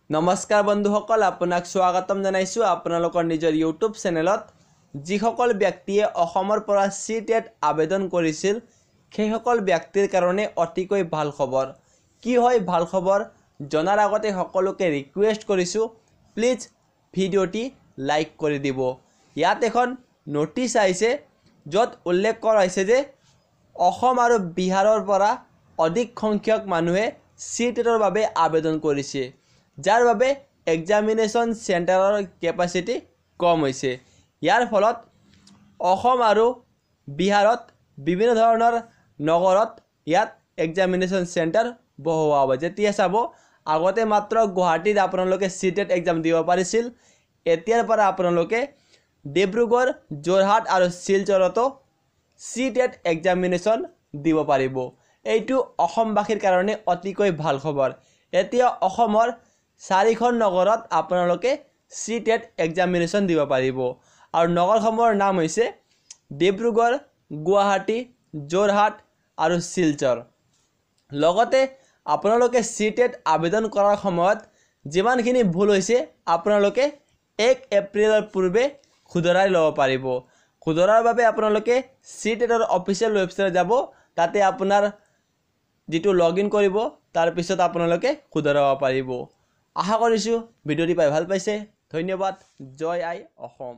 নমস্কাৰ বন্ধুসকল, আপোনাক স্বাগতম জনাইছোঁ আপোনালোকৰ নিজৰ ইউটিউব চেনেলত। যিসকল ব্যক্তিয়ে অসমৰ পৰা CTET আবেদন কৰিছিল সেইসকল ব্যক্তিৰ কাৰণে অতিকৈ ভাল খবৰ। কি হয় ভাল খবৰ জনাৰ আগতে সকলোকে ৰিকুৱেষ্ট কৰিছোঁ, প্লিজ ভিডিঅ'টি লাইক কৰি দিব। ইয়াত এখন নোটিছ আহিছে য'ত উল্লেখ কৰা হৈছে যে অসম আৰু বিহাৰৰ পৰা অধিক সংখ্যক মানুহে CTETৰ বাবে আবেদন কৰিছে, যাৰ বাবে এক্সামিনেশ্যন চেণ্টাৰৰ কেপাচিটি কম হৈছে। ইয়াৰ ফলত অসম আৰু বিহাৰত বিভিন্ন ধৰণৰ নগৰত ইয়াত এক্সামিনেশ্যন চেণ্টাৰ বহোৱা হ'ব। যেতিয়া চাব আগতে মাত্ৰ গুৱাহাটীত আপোনালোকে CTET এক্সাম দিব পাৰিছিল, এতিয়াৰ পৰা আপোনালোকে ডিব্ৰুগড়, যোৰহাট আৰু শিলচৰতো CTET এক্সামিনেশ্যন দিব পাৰিব। এইটো অসমবাসীৰ কাৰণে অতিকৈ ভাল খবৰ। এতিয়া অসমৰ 4খন নগৰত আপোনালোকে CTET এক্সামিনেশ্যন দিব পাৰিব আৰু নগৰসমূহৰ নাম হৈছে ডিব্ৰুগড়, গুৱাহাটী, যোৰহাট আৰু শিলচৰ। লগতে আপোনালোকে CTET আবেদন কৰাৰ সময়ত যিমানখিনি ভুল হৈছে আপোনালোকে 1 এপ্ৰিলৰ পূৰ্বে শুধৰাই ল'ব পাৰিব। শুধৰাৰ বাবে আপোনালোকে CTETৰ অফিচিয়েল ৱেবছাইটত যাব, তাতে আপোনাৰ যিটো লগইন কৰিব তাৰ পিছত আপোনালোকে শুধৰাব পাৰিব। আশা কৰিছোঁ ভিডিঅ'টি পাই ভাল পাইছে। ধন্যবাদ। জয় আই অসম।